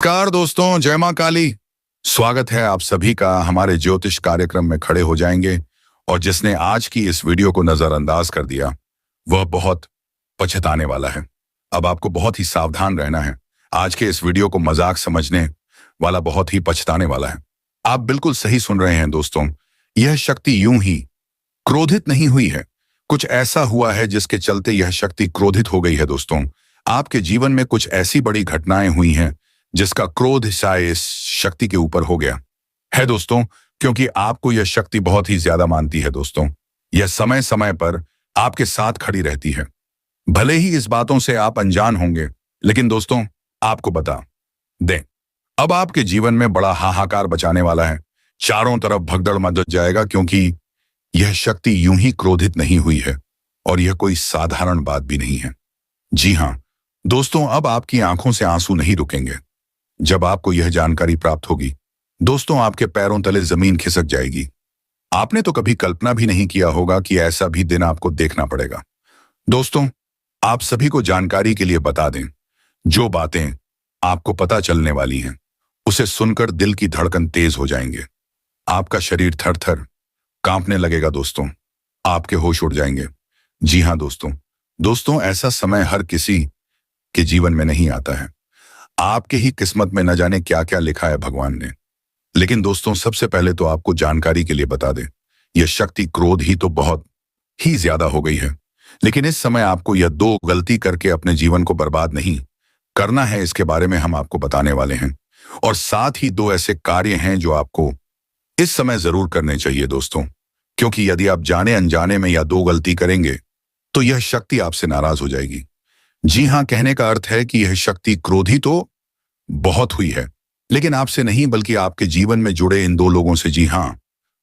नमस्कार दोस्तों, जय मां काली। स्वागत है आप सभी का हमारे ज्योतिष कार्यक्रम में। खड़े हो जाएंगे और जिसने आज की इस वीडियो को नजरअंदाज कर दिया वह बहुत पछताने वाला है। अब आपको बहुत ही सावधान रहना है। आज के इस वीडियो को मजाक समझने वाला बहुत ही पछताने वाला है। आप बिल्कुल सही सुन रहे हैं दोस्तों। यह शक्ति यूं ही क्रोधित नहीं हुई है। कुछ ऐसा हुआ है जिसके चलते यह शक्ति क्रोधित हो गई है दोस्तों। आपके जीवन में कुछ ऐसी बड़ी घटनाएं हुई हैं जिसका क्रोध शायद इस शक्ति के ऊपर हो गया है दोस्तों, क्योंकि आपको यह शक्ति बहुत ही ज्यादा मानती है दोस्तों। यह समय समय पर आपके साथ खड़ी रहती है। भले ही इस बातों से आप अनजान होंगे, लेकिन दोस्तों आपको बता दें, अब आपके जीवन में बड़ा हाहाकार बचाने वाला है। चारों तरफ भगदड़ मच जाएगा, क्योंकि यह शक्ति यूं ही क्रोधित नहीं हुई है और यह कोई साधारण बात भी नहीं है। जी हां दोस्तों, अब आपकी आंखों से आंसू नहीं रुकेंगे। जब आपको यह जानकारी प्राप्त होगी दोस्तों, आपके पैरों तले जमीन खिसक जाएगी। आपने तो कभी कल्पना भी नहीं किया होगा कि ऐसा भी दिन आपको देखना पड़ेगा। दोस्तों आप सभी को जानकारी के लिए बता दें, जो बातें आपको पता चलने वाली हैं उसे सुनकर दिल की धड़कन तेज हो जाएंगे। आपका शरीर थर थर कांपने लगेगा दोस्तों। आपके होश उड़ जाएंगे। जी हां दोस्तों ऐसा समय हर किसी के जीवन में नहीं आता है। आपके ही किस्मत में न जाने क्या क्या लिखा है भगवान ने। लेकिन दोस्तों सबसे पहले तो आपको जानकारी के लिए बता दें, यह शक्ति क्रोध ही तो बहुत ही ज्यादा हो गई है। लेकिन इस समय आपको यह दो गलती करके अपने जीवन को बर्बाद नहीं करना है। इसके बारे में हम आपको बताने वाले हैं। और साथ ही दो ऐसे कार्य हैं जो आपको इस समय जरूर करने चाहिए दोस्तों, क्योंकि यदि आप जाने अनजाने में या दो गलती करेंगे तो यह शक्ति आपसे नाराज हो जाएगी। जी हां, कहने का अर्थ है कि यह शक्ति क्रोधी तो बहुत हुई है, लेकिन आपसे नहीं बल्कि आपके जीवन में जुड़े इन दो लोगों से। जी हां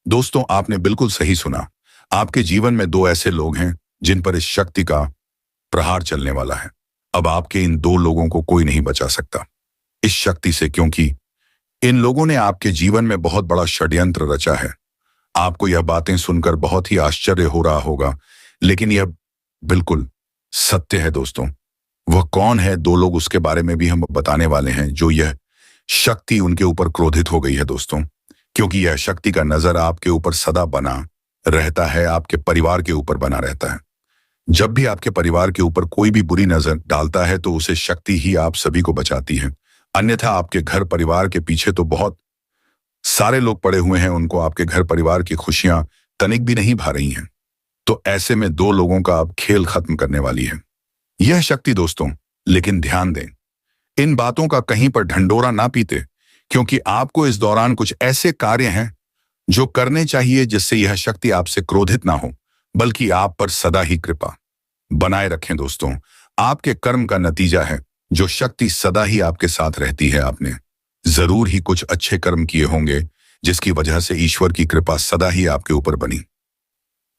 दोस्तों, आपने बिल्कुल सही सुना। आपके जीवन में दो ऐसे लोग हैं जिन पर इस शक्ति का प्रहार चलने वाला है। अब आपके इन दो लोगों को कोई नहीं बचा सकता इस शक्ति से, क्योंकि इन लोगों ने आपके जीवन में बहुत बड़ा षड्यंत्र रचा है। आपको यह बातें सुनकर बहुत ही आश्चर्य हो रहा होगा, लेकिन यह बिल्कुल सत्य है दोस्तों। वह कौन है दो लोग, उसके बारे में भी हम बताने वाले हैं जो यह शक्ति उनके ऊपर क्रोधित हो गई है दोस्तों। क्योंकि यह शक्ति का नजर आपके ऊपर सदा बना रहता है, आपके परिवार के ऊपर बना रहता है। जब भी आपके परिवार के ऊपर कोई भी बुरी नजर डालता है तो उसे शक्ति ही आप सभी को बचाती है। अन्यथा आपके घर परिवार के पीछे तो बहुत सारे लोग पड़े हुए हैं, उनको आपके घर परिवार की खुशियां तनिक भी नहीं भा रही हैं। तो ऐसे में दो लोगों का अब खेल खत्म करने वाली है यह शक्ति दोस्तों। लेकिन ध्यान दें, इन बातों का कहीं पर ढंढोरा ना पीते, क्योंकि आपको इस दौरान कुछ ऐसे कार्य हैं जो करने चाहिए जिससे यह शक्ति आपसे क्रोधित ना हो, बल्कि आप पर सदा ही कृपा बनाए रखें दोस्तों। आपके कर्म का नतीजा है जो शक्ति सदा ही आपके साथ रहती है। आपने जरूर ही कुछ अच्छे कर्म किए होंगे जिसकी वजह से ईश्वर की कृपा सदा ही आपके ऊपर बनी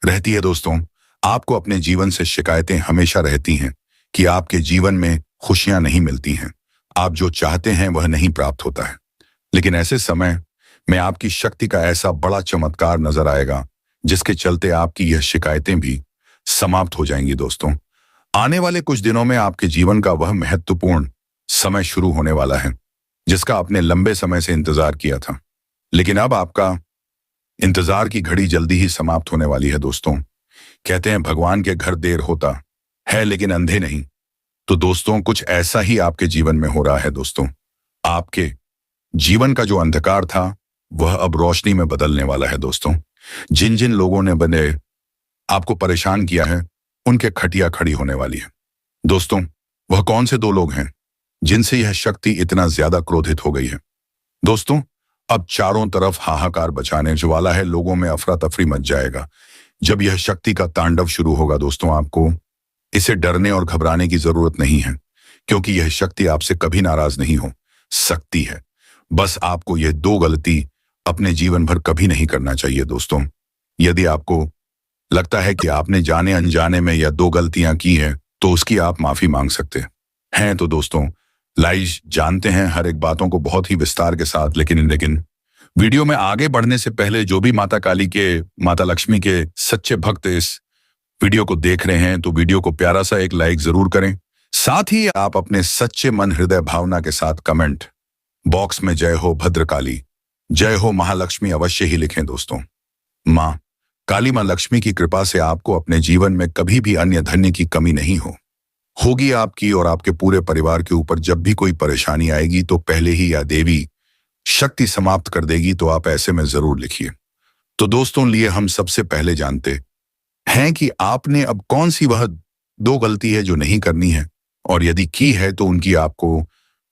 रहती है दोस्तों। आपको अपने जीवन से शिकायतें हमेशा रहती हैं कि आपके जीवन में खुशियां नहीं मिलती हैं, आप जो चाहते हैं वह नहीं प्राप्त होता है। लेकिन ऐसे समय में आपकी शक्ति का ऐसा बड़ा चमत्कार नजर आएगा जिसके चलते आपकी यह शिकायतें भी समाप्त हो जाएंगी दोस्तों। आने वाले कुछ दिनों में आपके जीवन का वह महत्वपूर्ण समय शुरू होने वाला है जिसका आपने लंबे समय से इंतजार किया था। लेकिन अब आपका इंतजार की घड़ी जल्दी ही समाप्त होने वाली है दोस्तों। कहते हैं भगवान के घर देर होता है लेकिन अंधे नहीं। तो दोस्तों कुछ ऐसा ही आपके जीवन में हो रहा है दोस्तों। आपके जीवन का जो अंधकार था वह अब रोशनी में बदलने वाला है दोस्तों। जिन जिन लोगों ने बने आपको परेशान किया है उनके खटिया खड़ी होने वाली है दोस्तों। वह कौन से दो लोग हैं जिनसे यह शक्ति इतना ज्यादा क्रोधित हो गई है दोस्तों? अब चारों तरफ हाहाकार बचाने वाला है, लोगों में अफरा तफरी मच जाएगा जब यह शक्ति का तांडव शुरू होगा दोस्तों। आपको इसे डरने और घबराने की जरूरत नहीं है, क्योंकि यह शक्ति आपसे कभी नाराज नहीं हो सकती है। बस आपको यह दो गलती अपने जीवन भर कभी नहीं करना चाहिए दोस्तों। यदि आपको लगता है कि आपने जाने अनजाने में यह दो गलतियां की हैं तो उसकी आप माफी मांग सकते हैं। तो दोस्तों लाइज जानते हैं हर एक बातों को बहुत ही विस्तार के साथ, लेकिन वीडियो में आगे बढ़ने से पहले जो भी माता काली के, माता लक्ष्मी के सच्चे भक्त इस वीडियो को देख रहे हैं तो वीडियो को प्यारा सा एक लाइक जरूर करें। साथ ही आप अपने सच्चे मन हृदय भावना के साथ कमेंट बॉक्स में जय हो भद्रकाली, जय हो महालक्ष्मी अवश्य ही लिखें दोस्तों। माँ काली माँ लक्ष्मी की कृपा से आपको अपने जीवन में कभी भी अन्य धन्य की कमी नहीं होगी आपकी और आपके पूरे परिवार के ऊपर जब भी कोई परेशानी आएगी तो पहले ही या देवी शक्ति समाप्त कर देगी, तो आप ऐसे में जरूर लिखिए। तो दोस्तों लिए हम सबसे पहले जानते हैं कि आपने अब कौन सी वह दो गलती है जो नहीं करनी है, और यदि की है तो उनकी आपको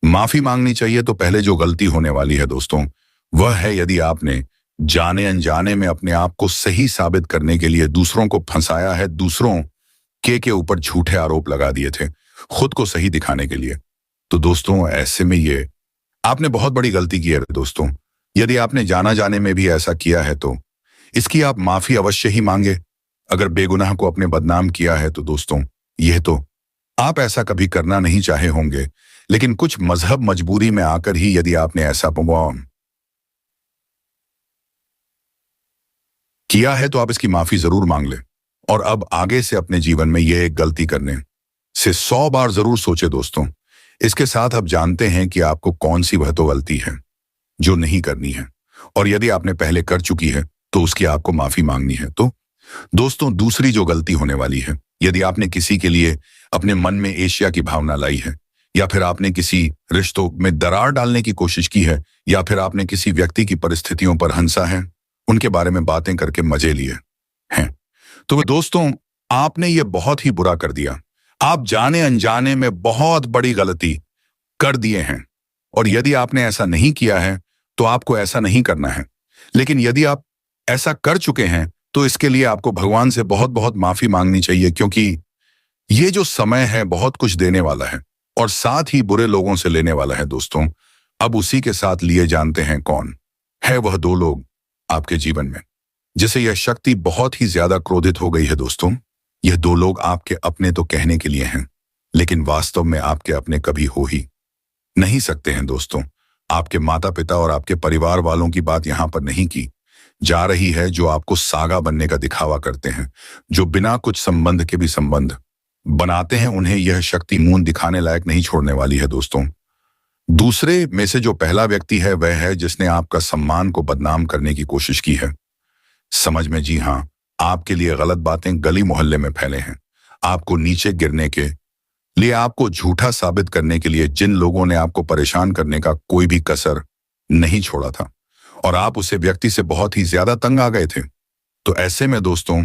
माफी मांगनी चाहिए। तो पहले जो गलती होने वाली है दोस्तों, वह है यदि आपने जाने अनजाने में अपने आप को सही साबित करने के लिए दूसरों को फंसाया है, दूसरों के ऊपर झूठे आरोप लगा दिए थे खुद को सही दिखाने के लिए। तो दोस्तों ऐसे में ये आपने बहुत बड़ी गलती की है दोस्तों। यदि आपने जाना जाने में भी ऐसा किया है तो इसकी आप माफी अवश्य ही मांगे। अगर बेगुनाह को अपने बदनाम किया है तो दोस्तों यह तो आप ऐसा कभी करना नहीं चाहे होंगे, लेकिन कुछ मजहब मजबूरी में आकर ही यदि आपने ऐसा किया है तो आप इसकी माफी जरूर मांग लें। और अब आगे से अपने जीवन में यह एक गलती करने से 100 बार जरूर सोचे दोस्तों। इसके साथ अब जानते हैं कि आपको कौन सी वह तो गलती है जो नहीं करनी है, और यदि आपने पहले कर चुकी है तो उसकी आपको माफी मांगनी है। तो दोस्तों दूसरी जो गलती होने वाली है, यदि आपने किसी के लिए अपने मन में ईर्ष्या की भावना लाई है, या फिर आपने किसी रिश्तों में दरार डालने की कोशिश की है, या फिर आपने किसी व्यक्ति की परिस्थितियों पर हंसा है, उनके बारे में बातें करके मजे लिए हैं, तो दोस्तों आपने ये बहुत ही बुरा कर दिया। आप जाने अनजाने में बहुत बड़ी गलती कर दिए हैं, और यदि आपने ऐसा नहीं किया है तो आपको ऐसा नहीं करना है। लेकिन यदि आप ऐसा कर चुके हैं तो इसके लिए आपको भगवान से बहुत बहुत माफी मांगनी चाहिए, क्योंकि ये जो समय है बहुत कुछ देने वाला है और साथ ही बुरे लोगों से लेने वाला है दोस्तों। अब उसी के साथ लिए जानते हैं कौन है वह दो लोग आपके जीवन में जिसे यह शक्ति बहुत ही ज्यादा क्रोधित हो गई है दोस्तों। यह दो लोग आपके अपने तो कहने के लिए हैं, लेकिन वास्तव में आपके अपने कभी हो ही नहीं सकते हैं दोस्तों। आपके माता पिता और आपके परिवार वालों की बात यहां पर नहीं की जा रही है, जो आपको सागा बनने का दिखावा करते हैं, जो बिना कुछ संबंध के भी संबंध बनाते हैं। उन्हें यह शक्ति मुंह दिखाने लायक नहीं छोड़ने वाली है दोस्तों। दूसरे में से जो पहला व्यक्ति है वह है जिसने आपका सम्मान को बदनाम करने की कोशिश की है। समझ में, जी हां, आपके लिए गलत बातें गली मोहल्ले में फैले हैं। आपको नीचे गिरने के लिए, आपको झूठा साबित करने के लिए जिन लोगों ने आपको परेशान करने का कोई भी कसर नहीं छोड़ा था, और आप उसे व्यक्ति से बहुत ही ज्यादा तंग आ गए थे। तो ऐसे में दोस्तों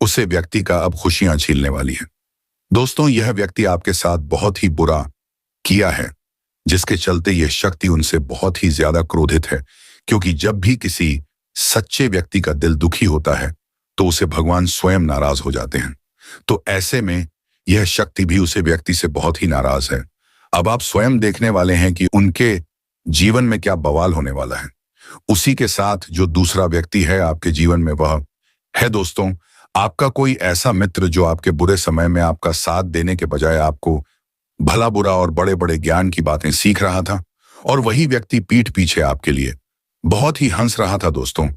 उसे व्यक्ति का अब खुशियां छीनने वाली है। दोस्तों यह व्यक्ति आपके साथ बहुत ही बुरा किया है, जिसके चलते यह शक्ति उनसे बहुत ही ज्यादा क्रोधित है, क्योंकि जब भी किसी सच्चे व्यक्ति का दिल दुखी होता है तो उसे भगवान स्वयं नाराज हो जाते हैं। तो ऐसे में यह शक्ति भी उसे व्यक्ति से बहुत ही नाराज है। अब आप स्वयं देखने वाले हैं कि उनके जीवन में क्या बवाल होने वाला है। उसी के साथ जो दूसरा व्यक्ति है आपके जीवन में वह है दोस्तों आपका कोई ऐसा मित्र जो आपके बुरे समय में आपका साथ देने के बजाय आपको भला बुरा और बड़े बड़े ज्ञान की बातें सीख रहा था, और वही व्यक्ति पीठ पीछे आपके लिए बहुत ही हंस रहा था दोस्तों।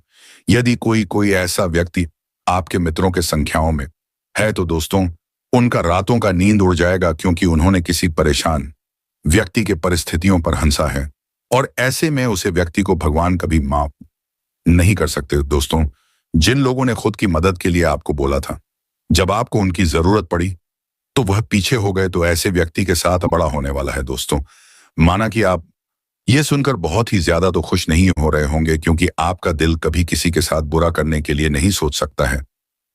यदि कोई ऐसा व्यक्ति आपके मित्रों के संख्याओं में है तो दोस्तों उनका रातों का नींद उड़ जाएगा, क्योंकि उन्होंने किसी परेशान व्यक्ति के परिस्थितियों पर हंसा है, और ऐसे में उसे व्यक्ति को भगवान कभी माफ नहीं कर सकते दोस्तों। जिन लोगों ने खुद की मदद के लिए आपको बोला था, जब आपको उनकी जरूरत पड़ी तो वह पीछे हो गए, तो ऐसे व्यक्ति के साथ बड़ा होने वाला है दोस्तों। माना कि आप ये सुनकर बहुत ही ज्यादा तो खुश नहीं हो रहे होंगे, क्योंकि आपका दिल कभी किसी के साथ बुरा करने के लिए नहीं सोच सकता है,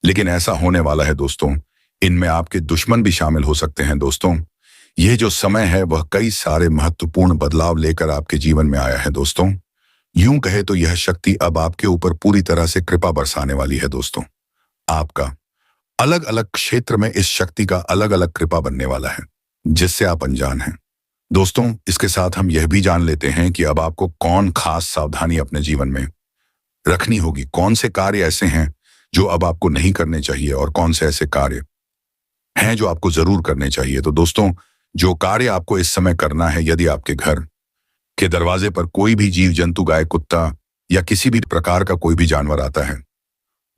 लेकिन ऐसा होने वाला है दोस्तों। इनमें आपके दुश्मन भी शामिल हो सकते हैं दोस्तों। यह जो समय है वह कई सारे महत्वपूर्ण बदलाव लेकर आपके जीवन में आया है दोस्तों। यूं कहे तो यह शक्ति अब आपके ऊपर पूरी तरह से कृपा बरसाने वाली है दोस्तों। आपका अलग अलग क्षेत्र में इस शक्ति का अलग अलग कृपा बनने वाला है, जिससे आप अनजान हैं दोस्तों। इसके साथ हम यह भी जान लेते हैं कि अब आपको कौन खास सावधानी अपने जीवन में रखनी होगी, कौन से कार्य ऐसे हैं जो अब आपको नहीं करने चाहिए, और कौन से ऐसे कार्य हैं जो आपको जरूर करने चाहिए। तो दोस्तों जो कार्य आपको इस समय करना है, यदि आपके घर के दरवाजे पर कोई भी जीव जंतु, गाय, कुत्ता या किसी भी प्रकार का कोई भी जानवर आता है,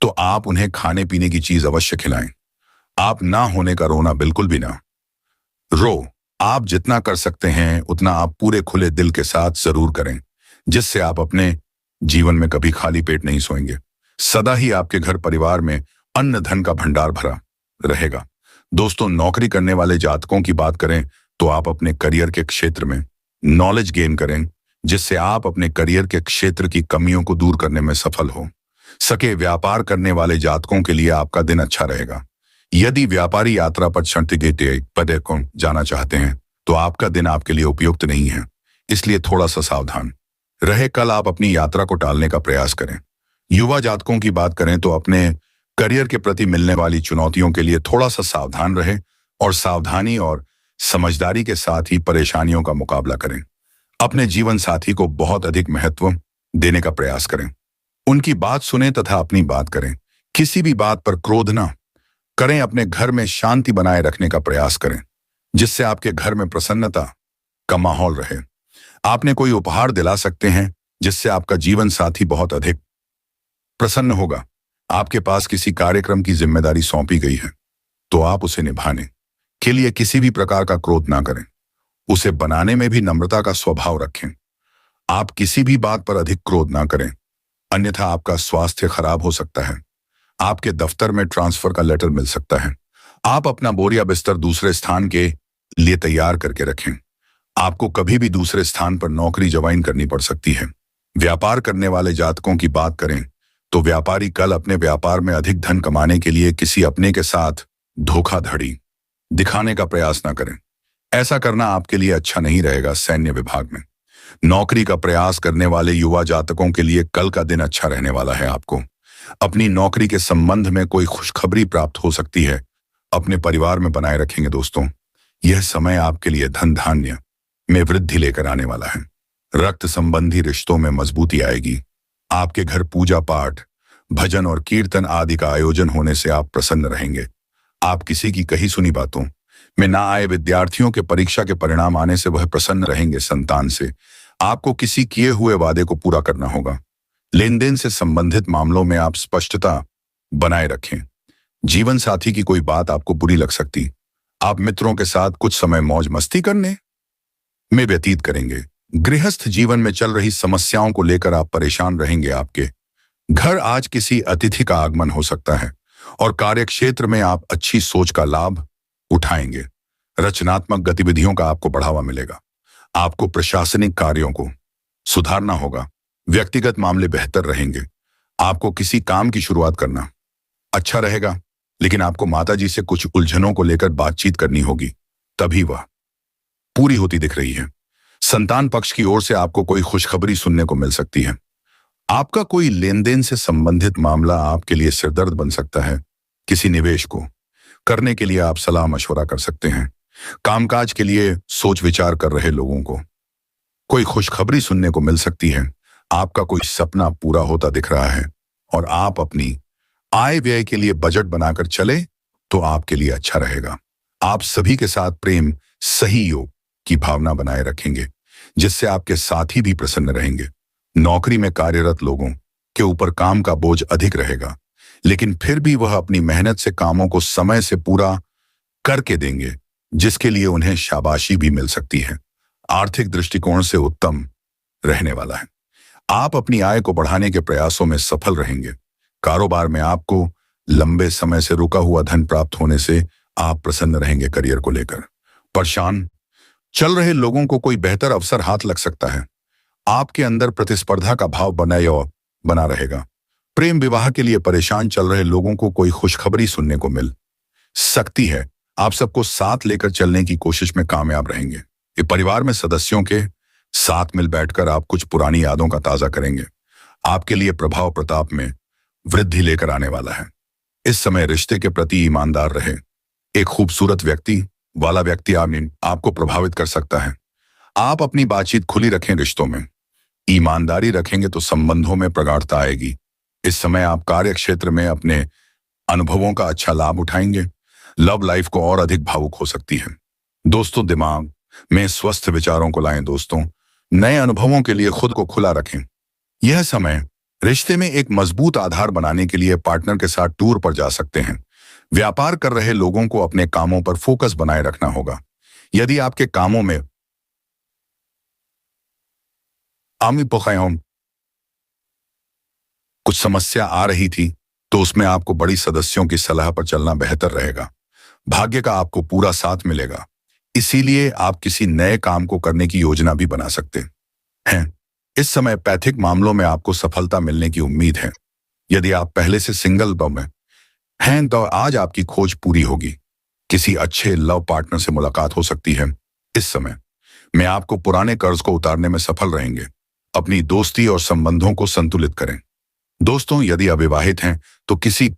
तो आप उन्हें खाने पीने की चीज अवश्य खिलाएं। आप ना होने का रोना बिल्कुल भी ना रो। आप जितना कर सकते हैं उतना आप पूरे खुले दिल के साथ जरूर करें, जिससे आप अपने जीवन में कभी खाली पेट नहीं सोएंगे। सदा ही आपके घर परिवार में अन्न धन का भंडार भरा रहेगा। दोस्तों, नौकरी करने वाले जातकों की बात करें तो आप अपने करियर के क्षेत्र में नॉलेज गेन करें, जिससे आप अपने करियर के क्षेत्र की कमियों को दूर करने में सफल हो सके। व्यापार करने वाले जातकों के लिए आपका दिन अच्छा रहेगा। यदि व्यापारी यात्रा पर पदे को जाना चाहते हैं तो आपका दिन आपके लिए उपयुक्त नहीं है, इसलिए थोड़ा सा सावधान रहे। कल आप अपनी यात्रा को टालने का प्रयास करें। युवा जातकों की बात करें तो अपने करियर के प्रति मिलने वाली चुनौतियों के लिए थोड़ा सा सावधान रहे और सावधानी और समझदारी के साथ ही परेशानियों का मुकाबला करें। अपने जीवन साथी को बहुत अधिक महत्व देने का प्रयास करें। उनकी बात सुने तथा अपनी बात करें। किसी भी बात पर क्रोध न करें। अपने घर में शांति बनाए रखने का प्रयास करें, जिससे आपके घर में प्रसन्नता का माहौल रहे। आपने कोई उपहार दिला सकते हैं जिससे आपका जीवन साथी बहुत अधिक प्रसन्न होगा। आपके पास किसी कार्यक्रम की जिम्मेदारी सौंपी गई है तो आप उसे निभाने के लिए किसी भी प्रकार का क्रोध ना करें। उसे बनाने में भी नम्रता का स्वभाव रखें। आप किसी भी बात पर अधिक क्रोध ना करें, अन्यथा आपका स्वास्थ्य खराब हो सकता है। आपके दफ्तर में ट्रांसफर का लेटर मिल सकता है। आप अपना बोरिया बिस्तर दूसरे स्थान के लिए तैयार करके रखें। आपको कभी भी दूसरे स्थान पर नौकरी ज्वाइन करनी पड़ सकती है। व्यापार करने वाले जातकों की बात करें तो व्यापारी कल अपने व्यापार में अधिक धन कमाने के लिए किसी अपने के साथ धोखाधड़ी दिखाने का प्रयास ना करें। ऐसा करना आपके लिए अच्छा नहीं रहेगा। सैन्य विभाग में नौकरी का प्रयास करने वाले युवा जातकों के लिए कल का दिन अच्छा रहने वाला है। आपको अपनी नौकरी के संबंध में कोई खुशखबरी प्राप्त हो सकती है। अपने परिवार में बनाए रखेंगे। दोस्तों, यह समय आपके लिए धन धान्य में वृद्धि लेकर आने वाला है। रक्त संबंधी रिश्तों में मजबूती आएगी। आपके घर पूजा पाठ, भजन और कीर्तन आदि का आयोजन होने से आप प्रसन्न रहेंगे। आप किसी की कही सुनी बातों में ना आए विद्यार्थियों के परीक्षा के परिणाम आने से वह प्रसन्न रहेंगे। संतान से आपको किसी किए हुए वादे को पूरा करना होगा। लेन देन से संबंधित मामलों में आप स्पष्टता बनाए रखें। जीवन साथी की कोई बात आपको बुरी लग सकती। आप मित्रों के साथ कुछ समय मौज मस्ती करने में व्यतीत करेंगे। गृहस्थ जीवन में चल रही समस्याओं को लेकर आप परेशान रहेंगे। आपके घर आज किसी अतिथि का आगमन हो सकता है और कार्यक्षेत्र में आप अच्छी सोच का लाभ उठाएंगे। रचनात्मक गतिविधियों का आपको बढ़ावा मिलेगा। आपको प्रशासनिक कार्यों को सुधारना होगा। व्यक्तिगत मामले बेहतर रहेंगे। आपको किसी काम की शुरुआत करना अच्छा रहेगा, लेकिन आपको माताजी से कुछ उलझनों को लेकर बातचीत करनी होगी, तभी वह पूरी होती दिख रही है। संतान पक्ष की ओर से आपको कोई खुशखबरी सुनने को मिल सकती है। आपका कोई लेन देन से संबंधित मामला आपके लिए सिरदर्द बन सकता है। किसी निवेश को करने के लिए आप सलाह मशवरा कर सकते हैं। कामकाज के लिए सोच विचार कर रहे लोगों को कोई खुशखबरी सुनने को मिल सकती है। आपका कोई सपना पूरा होता दिख रहा है और आप अपनी आय व्यय के लिए बजट बनाकर चले तो आपके लिए अच्छा रहेगा। आप सभी के साथ प्रेम सहयोग की भावना बनाए रखेंगे, जिससे आपके साथी भी प्रसन्न रहेंगे। नौकरी में कार्यरत लोगों के ऊपर काम का बोझ अधिक रहेगा, लेकिन फिर भी वह अपनी मेहनत से कामों को समय से पूरा करके देंगे, जिसके लिए उन्हें शाबाशी भी मिल सकती है। आर्थिक दृष्टिकोण से उत्तम रहने वाला है। आप अपनी आय को बढ़ाने के प्रयासों में सफल रहेंगे। कारोबार में आपको लंबे समय से रुका हुआ धन प्राप्त होने से आप प्रसन्न रहेंगे। करियर को लेकर परेशान चल रहे लोगों को कोई बेहतर अवसर हाथ लग सकता है। आपके अंदर प्रतिस्पर्धा का भाव बना रहेगा। प्रेम विवाह के लिए परेशान चल रहे लोगों को कोई खुशखबरी सुनने को मिल सकती है। आप सबको साथ लेकर चलने की कोशिश में कामयाब रहेंगे। ये परिवार में सदस्यों के साथ मिल बैठकर आप कुछ पुरानी यादों का ताजा करेंगे। आपके लिए प्रभाव प्रताप में वृद्धि लेकर आने वाला है। इस समय रिश्ते के प्रति ईमानदार रहे। एक खूबसूरत व्यक्ति वाला व्यक्ति आपको प्रभावित कर सकता है। आप अपनी बातचीत खुली रखें। रिश्तों में ईमानदारी रखेंगे तो संबंधों में प्रगाढ़ता आएगी। इस समय आप कार्य क्षेत्र में अपने अनुभवों का अच्छा लाभ उठाएंगे। लव लाइफ को और अधिक भावुक हो सकती है। दोस्तों, दिमाग में स्वस्थ विचारों को लाएं। दोस्तों, नए अनुभवों के लिए खुद को खुला रखें। यह समय रिश्ते में एक मजबूत आधार बनाने के लिए पार्टनर के साथ टूर पर जा सकते हैं। व्यापार कर रहे लोगों को अपने कामों पर फोकस बनाए रखना होगा। यदि आपके कामों में आमी पोखायों कुछ समस्या आ रही थी, तो उसमें आपको बड़ी सदस्यों की सलाह पर चलना बेहतर रहेगा। भाग्य का आपको पूरा साथ मिलेगा, इसीलिए आप किसी नए काम को करने की योजना भी बना सकते हैं। इस समय पैथिक मामलों में आपको सफलता मिलने की उम्मीद है। यदि आप पहले से सिंगल में हैं तो आज आपकी खोज पूरी होगी। किसी अच्छे लव पार्टनर से मुलाकात हो सकती है। इस समय में आपको पुराने कर्ज को उतारने में सफल रहेंगे। अपनी दोस्ती और संबंधों को संतुलित करें। दोस्तों, यदि अविवाहित हैं तो किसी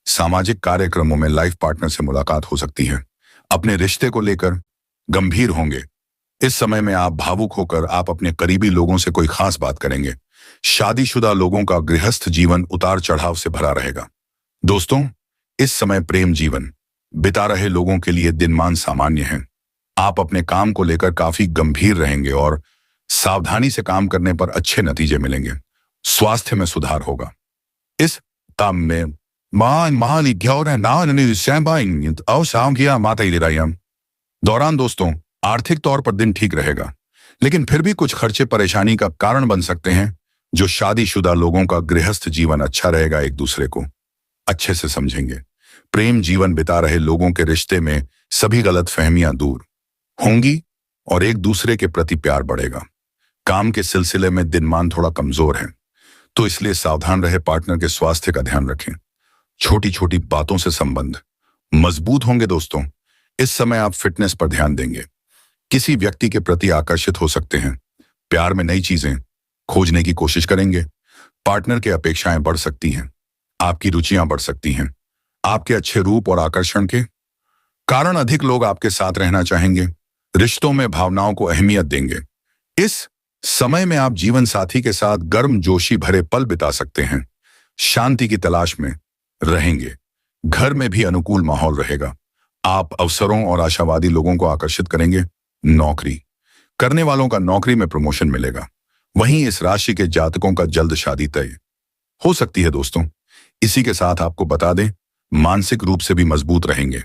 सामाजिक कार्यक्रमों में लाइफ पार्टनर से मुलाकात हो सकती है। अपने रिश्ते को लेकर गंभीर होंगे। इस समय में आप भावुक होकर आप अपने करीबी लोगों से कोई खास बात करेंगे। शादीशुदा लोगों का गृहस्थ जीवन उतार चढ़ाव से भरा रहेगा। दोस्तों, इस समय प्रेम जीवन बिता रहे लोगों के लिए दिनमान सामान्य है। आप अपने काम को लेकर काफी गंभीर रहेंगे और सावधानी से काम करने पर अच्छे नतीजे मिलेंगे। स्वास्थ्य में सुधार होगा। इस काम में दौरान दोस्तों, आर्थिक तौर पर दिन ठीक रहेगा, लेकिन फिर भी कुछ खर्चे परेशानी का कारण बन सकते हैं। जो शादीशुदा लोगों का गृहस्थ जीवन अच्छा रहेगा, एक दूसरे को अच्छे से समझेंगे। प्रेम जीवन बिता रहे लोगों के रिश्ते में सभी गलतफहमियां दूर होंगी और एक दूसरे के प्रति प्यार बढ़ेगा। काम के सिलसिले में दिनमान थोड़ा कमजोर है, तो इसलिए सावधान रहे। पार्टनर के स्वास्थ्य का ध्यान रखें। छोटी छोटी बातों से संबंध मजबूत होंगे। दोस्तों, इस समय आप फिटनेस पर ध्यान देंगे। किसी व्यक्ति के प्रति आकर्षित हो सकते हैं। प्यार में नई चीजें खोजने की कोशिश करेंगे। पार्टनर की अपेक्षाएं बढ़ सकती हैं। आपकी रुचियां बढ़ सकती हैं। आपके अच्छे रूप और आकर्षण के कारण अधिक लोग आपके साथ रहना चाहेंगे। रिश्तों में भावनाओं को अहमियत देंगे। इस समय में आप जीवन साथी के साथ गर्म जोशी भरे पल बिता सकते हैं। शांति की तलाश में रहेंगे। घर में भी अनुकूल माहौल रहेगा। आप अवसरों और आशावादी लोगों को आकर्षित करेंगे। नौकरी करने वालों का नौकरी में प्रमोशन मिलेगा। वहीं इस राशि के जातकों का जल्द शादी तय हो सकती है। दोस्तों, इसी के साथ आपको बता दें, मानसिक रूप से भी मजबूत रहेंगे,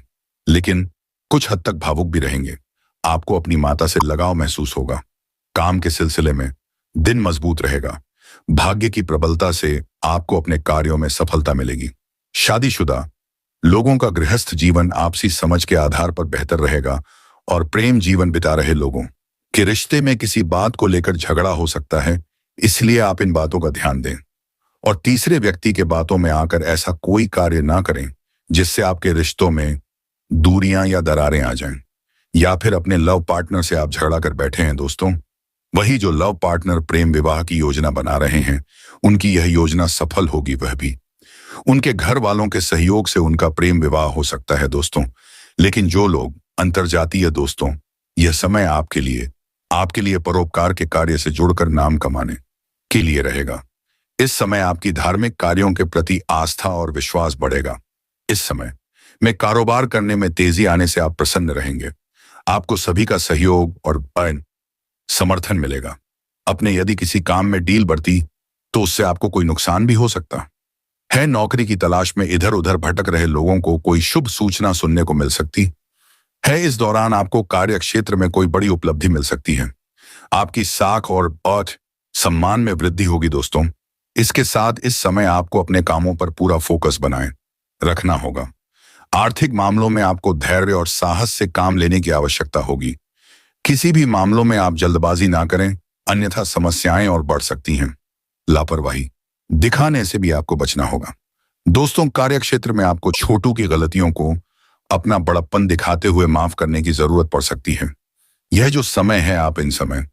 लेकिन कुछ हद तक भावुक भी रहेंगे। आपको अपनी माता से लगाव महसूस होगा। काम के सिलसिले में दिन मजबूत रहेगा। भाग्य की प्रबलता से आपको अपने कार्यों में सफलता मिलेगी। शादीशुदा लोगों का गृहस्थ जीवन आपसी समझ के आधार पर बेहतर रहेगा और प्रेम जीवन बिता रहे लोगों के रिश्ते में किसी बात को लेकर झगड़ा हो सकता है, इसलिए आप इन बातों का ध्यान दें और तीसरे व्यक्ति के बातों में आकर ऐसा कोई कार्य ना करें जिससे आपके रिश्तों में दूरियां या दरारें आ जाएं, या फिर अपने लव पार्टनर से आप झगड़ा कर बैठे हैं। दोस्तों, वही जो लव पार्टनर प्रेम विवाह की योजना बना रहे हैं, उनकी यह योजना सफल होगी। वह भी उनके घर वालों के सहयोग से उनका प्रेम विवाह हो सकता है। दोस्तों, लेकिन जो लोग अंतर्जातीय दोस्तों, यह समय आपके लिए परोपकार के कार्य से जुड़कर नाम कमाने के लिए रहेगा। इस समय आपकी धार्मिक कार्यों के प्रति आस्था और विश्वास बढ़ेगा। इस समय में कारोबार करने में तेजी आने से आप प्रसन्न रहेंगे। आपको सभी का सहयोग और समर्थन मिलेगा। अपने यदि किसी काम में डील बढ़ती तो उससे आपको कोई नुकसान भी हो सकता है। नौकरी की तलाश में इधर उधर भटक रहे लोगों को कोई शुभ सूचना सुनने को मिल सकती है। इस दौरान आपको कार्य क्षेत्र में कोई बड़ी उपलब्धि मिल सकती है। आपकी साख और सम्मान में वृद्धि होगी। दोस्तों, इसके साथ इस समय आपको अपने कामों पर पूरा फोकस बनाए रखना होगा। आर्थिक मामलों में आपको धैर्य और साहस से काम लेने की आवश्यकता होगी। किसी भी मामलों में आप जल्दबाजी ना करें, अन्यथा समस्याएं और बढ़ सकती हैं। लापरवाही दिखाने से भी आपको बचना होगा। दोस्तों, कार्यक्षेत्र में आपको छोटू की गलतियों को अपना बड़प्पन दिखाते हुए माफ करने की जरूरत पड़ सकती है। यह जो समय है, आप इन समय